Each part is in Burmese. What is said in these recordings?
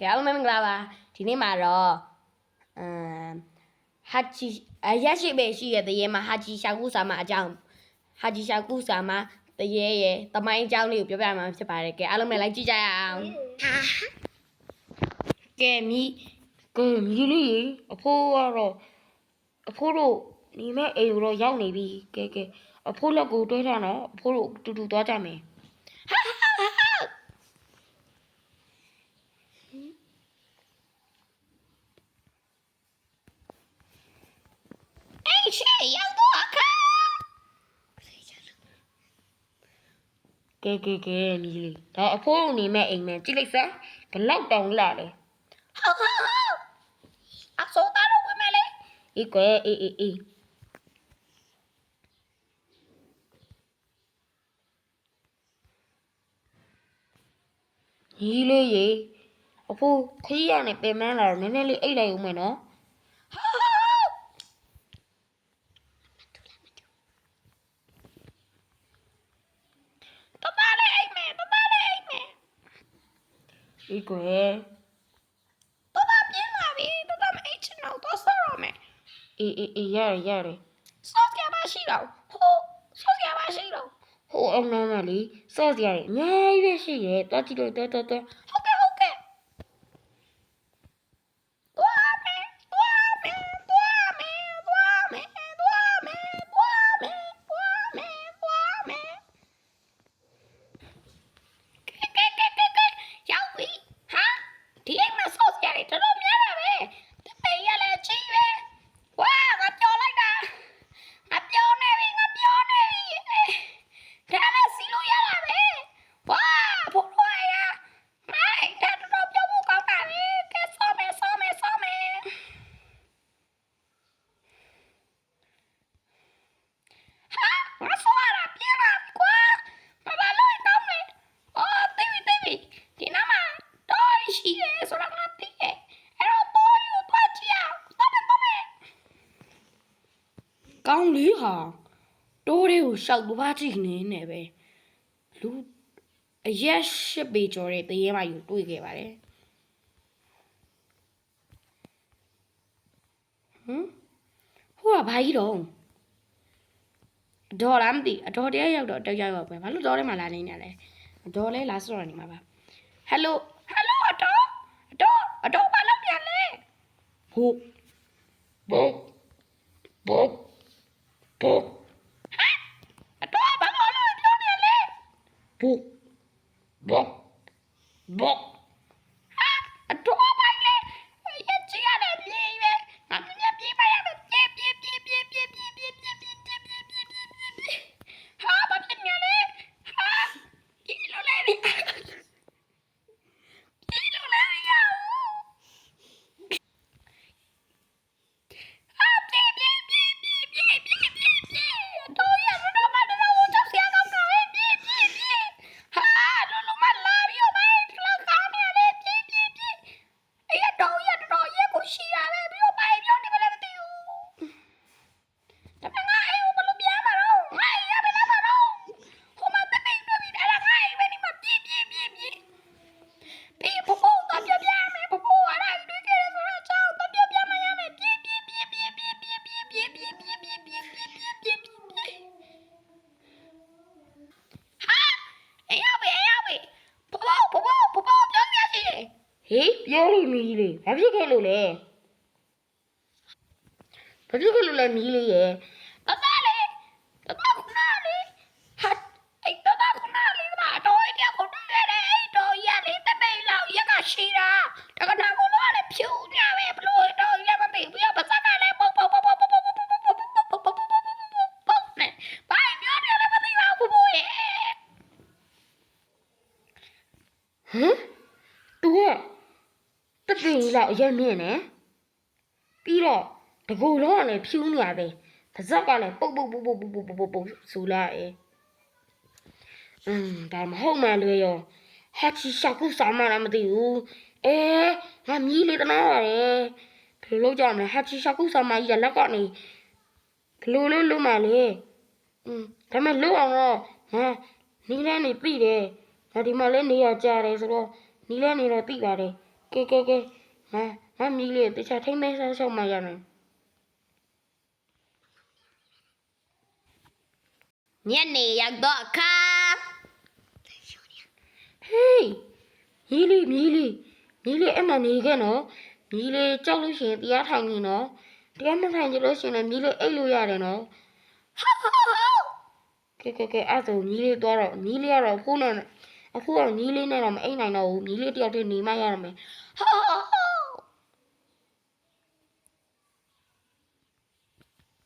ကဲအားလုံးပဲမင်္ဂလာပါဒီနေ့မှာတော့ဟာချီရရှိပဲရှိရဲ့တရေမှာဟာချီရှာကူစာမအကြောင်းဟာချီရှာကူစာမတရေရဲ့တမိုင်းအကြောင်းလေးကိုပြောပြမှာဖြစ်ပါတယ်ကဲအားလုံးပဲလိုက်ကြည့်ကြရအောင်ကဲမီလေးအဖိုးကတော့အဖိုးတို့ညီမအိမ်ကိုတော့ရောက်နေပြီကဲအဖိုးလက်ကိုတွဲထားတော့အဖိုးတို့တူတူသွားကြမယ်ရှေ့ရောက်တော့အခါကဲမြည်လေးဒါအဖိုးတို့နေမဲ့အိမ်မယ်ကြည့်လိုက်စမ်းဘလောက်တောင်လာလဲဟုတ်အစိုးသားတို့ဝင်မယ်လေအေးကွယ်အေးညီလေးရေအဖိုးခရီးရနေပင်မလာတော့နည်းနည်းလေးအိတ်လိုက်ဦးမယ်နော်ဒီကွယ်တော်ပြင်းလာပြီတော်မအိတ်ချင်တော့တော့ဆောရမယ်အေးရတယ်ဆော့ကြပါရှိတော့ဆော့ကြပါရှိတော့ဟိုအောင်နာမလေးဆော့ကြရတယ်အများကြီးပဲရှိရဲ့တော်ကြည့်လို့တော်ဟုတ်ကဲ့ကောင်းလေးဟာတိုးတွေကိုရှောက်သွားကြည့်နေနေပဲလူအရက်ရှစ်ပေကျော်တဲ့တရေမယူတွေ့ခဲ့ပါတယ်ဟိုကဘာကြီးတော့ဒေါ်လားမသိအတော်တရားရောက်တော့တက်ရောက်ပဲဘာလို့ဒေါ်ထဲမှာလာနေနေလဲဒေါ်လဲလာစောနေမှာပါဟယ်လိုအတော်ဘာလုပ်ပြန်လဲဟုတ်ဘောအတော်ဘာလို့ပြောနေလဲဘောအတော်ဘာလဲရချီရတယ်ပြေးပဲငါပြပြေးပါရမယ်ပြေးဟာဘာဖြစ်နေလဲဟာပြေးလို့လဲရဟေးပြောလို့မီးလေးဘာဖြစ်ခဲ့လို့လဲမီးလေးရဲ့တတလေးခုနလေးဟာအဲ့တတခုနလေးကတော့အဲ့ခုနလေးအဲ့တော့ရလေတပိတ်လောက်ရက်ကရှိတာတကနာကိုလည်းဖြူနေပဲဘလို့တော့ရမသိဘူးပါစကလည်းပေါ့နဲ့ဘာပြောနေလဲမသိပါဘူးရဲ့တူကတသိန်းလောက်အရက်မြင့်နေပြီးတော့တကူတော့လည်းဖြူးနေရပဲပါဇက်ကလည်းပုတ်ဆိုလာဒါမဟုတ်မှလွယ်ရောဟာချီရှာကူစာမလားမသိဘူးငါမြည်လေးတနာရတယ်ဘယ်လိုလုပ်ကြမလဲဟာချီရှာကူစာမကြီးကလက်ကနေဘယ်လိုလုပ်မှလဲဒါမှလုပ်အောင်တော့နီးလဲနေပြီတယ်ဒါဒီမှာလဲနေရကြတယ်ဆိုတော့နီးလဲနေတော့သိပါတယ် ကဲငါမီးလေးတခြားထိမ့်မဲဆောက်မှရမယ်ညနေရောက်တော့အခါဟေးမီးလေးအဲ့မှာနေခဲ့နော်မီးလေးကြောက်လို့ရှိရင်တရားထိုင်နေနော်တရားမထိုင်ကြလို့ရှိရင်လည်းမီးလေးအိတ်လို့ရတယ်နော်ကဲအဲ့ဆိုမီးလေးသွားတော့မီးလေးကတော့အခုတော့မီးလေးနဲ့တော့မအိတ်နိုင်တော့ဘူးမီးလေးတယောက်တည်းနေမှရတော့မယ်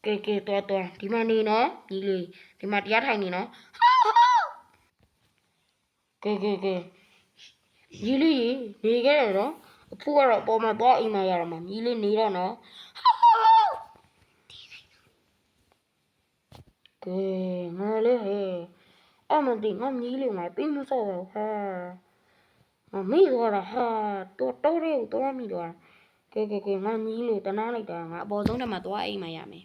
ကဲတော်ဒီမှာနေနော်မီးလေးဒီမှာတရားထိုင်နေနော်ကဲမီးလေးနေခဲ့တယ်နော်အခုကတော့ပေါ်မှာသွားအိမ်မှရတော့မှာမီးလေးနေတော့နော်ကဲငါလည်းဟဲ့အမတိငါမီးလေးမှာပြီးမစောတော့ဟာမေးသွားတာဟာတော်ရဲတော်မိတော့ကဲငါမီးလေးတနာလိုက်တာငါအပေါ်ဆုံးတက်မှာသွားအိမ်မှရမယ်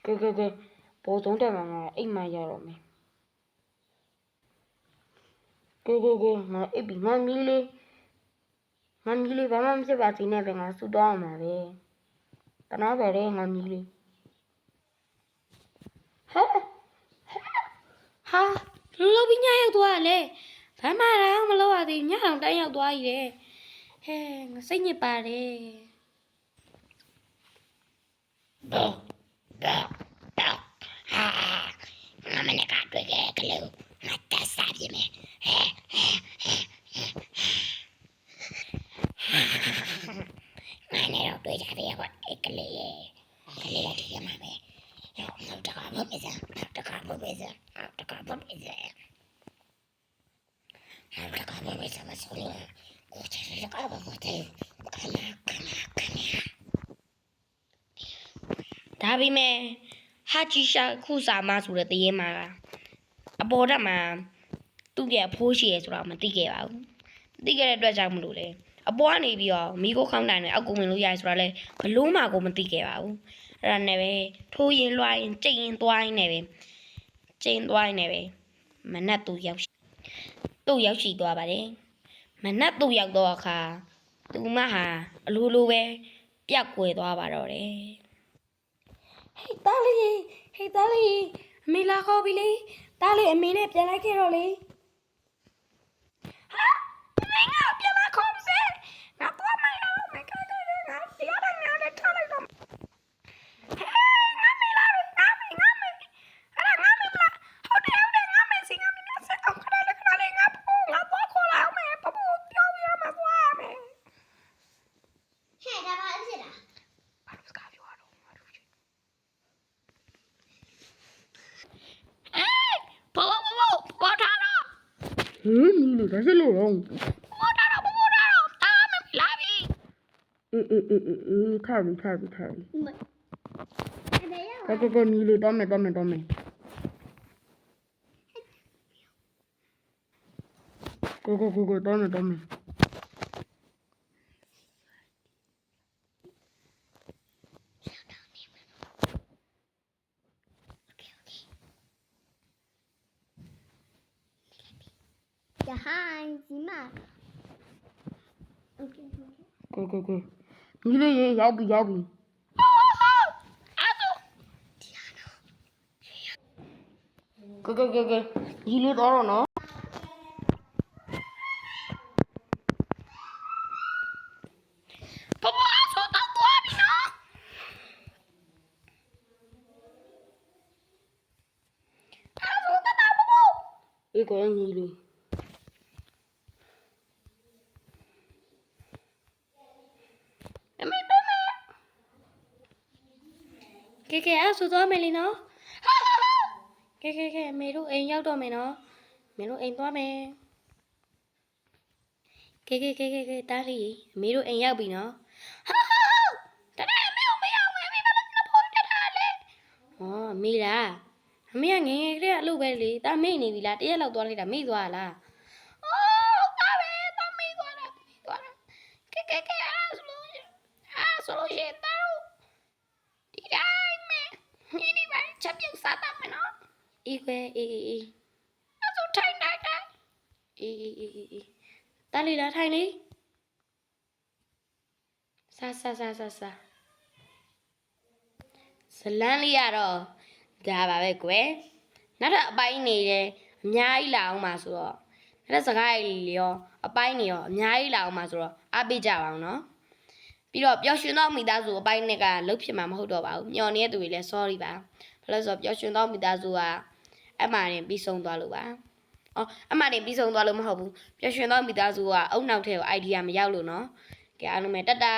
ကဲပေါ်ဆုံးတက်မှာငါအိမ်မှရတော့မယ်ကဲငါအိပ်ပြီးငါမီးလေးဘာမှမဖြစ်ပါစေနဲ့ပဲငါဆူတောင်းအောင်ပါပဲတနာပဲလေငါမီးလေးဟာလောဘညရောက်သွားလေဘာမှတော့မလုပ်ရသေးညအောင်တိုင်းရောက်သွားကြီးတယ်ဟဲငါစိတ်ညစ်ပါတယ်တော့ဟာငါမနေ့ကတွေ့ခဲ့ကလေးငါတက်စားပြမယ်ငါနဲ့တော့တွေ့ကြပြီကွာကလေးကတည်းကမှပဲနောက်တခါမပေးစမ်းနောက်တခါမပေးစမ်းမဆိုလို့ကိုချစ်ရကဘာမတဲ့ဒါပေမဲ့ဟာချီရှာခုစာမဆိုတဲ့တရေမှာအပေါ်တက်မှာသူ့ရဲ့ဖိုးရှိရဲဆိုတာမသိခဲ့ပါဘူးမသိခဲ့တဲ့အတွက်ကြောင့်မလို့လေအပေါ်ကနေပြီးတော့မိခိုးခေါင်းတိုင်နဲ့အောက်ကိုဝင်လို့ရဆိုတာလဲဘလို့မှကိုမသိခဲ့ပါဘူးအဲ့ဒါနဲ့ပဲထိုးရင်လွှားရင်ကျိန်ရင်သွားရင်နဲ့ပဲမနက်သူရောက်ရှိသွားပါတယ်မနက်သူရောက်တော့အခါသူမဟာအလိုပဲပြက်ကွယ်သွားပါတော့တယ်ဟေးတားလေးအမေလာခေါ်ပြီလေတားလေးအမေနဲ့ပြန်လိုက်ခဲ့တော့လေဟာမင်းကပြန်လာခေါ်ပြီစေငါတော့မရဘူးမကဲငါတရားတိုင်းများနဲ့ထားလိုက်တော့ငါမေလာငါမေအဲ့ဒါငါမေလားဟုတ်တယ်ငါမေစီငါမေနဲ့ဆက်အောင်ခဏလေးငါတော့ခေါ်လာအောင်မယ်ပပပြောပြရမှာသွားမယ်ဟဲ့ဒါပါအဖြစ်လားဘာလို့စကားပြောရတော့ငါတို့ချင်းပေါ်ထားတော့နီးလို့ဒါစလို့တော့ပေါ်ထားတော့တာမလာပြီအေးထားပြီကဲနီးလို့တော့မယ်ကိုတော့မယ်Ja, hi, sieh mal. Okay. နီးလေးရေရောက်ပြီအဲ့ဒါကဲနီးလို့တော့နော်ပပဆိုတော့သွားပြီနော်အဲ့ဆိုတော့ပပအေးကိုနီးလေးကဲအဲ့ဆိုသွားမယ်လीနော်ကဲမေတို့အိမ်ရောက်တော့မယ်နော်မေတို့အိမ်သွားမယ်ကဲတားလေးမေတို့အိမ်ရောက်ပြီနော်တနေ့အမေကိုမရောက်ဘူးအမေဘာလို့နှဖို့တက်ထားလဲဟောမေလားအမေကငယ်ကလေးကအလုပ်ပဲလေတာမေ့နေပြီလားတရက်လောက်သွားလိုက်တာမေ့သွားလားဟုတ်ပါပဲတာမေ့သွားတာကဲအဲ့ဆိုလို့ရှိရင်တားဒီတိုင်းမေဒီပါချက်ပြုတ်စားတာမနော်အေးခွဲအေးအဲ့ဆိုထိုင် အေးတားလေးလားထိုင်လေစားဇလန်းလေးရတော့ဒါပါပဲကွယ်နောက်ထပ်အပိုင်းနေတယ်အများကြီးလာအောင်ပါဆိုတော့နောက်ထပ်စကားလေးရောအပိုင်းနေရောအများကြီးလာအောင်ပါဆိုတော့အားပေးကြပါအောင်နော်ပြီးတော့ပျော်ရွှင်သောမိသားစုအပိုင်းနဲ့ကလုတ်ဖြစ်မှာမဟုတ်တော့ပါဘူးမျော်နေတဲ့သူတွေလည်း sorry ပါဘာလို့ဆိုတော့ပျော်ရွှင်သောမိသားစုကအမှန်တင်ပြီးဆုံးသွားလို့ပါအမှန်တင်ပြီးဆုံးသွားလို့မဟုတ်ဘူးပျော်ရွှင်သောမိသားစုကအုံနောက်ထဲကို idea မရောက်လို့နော်ကဲအားလုံးပဲတတ်တာ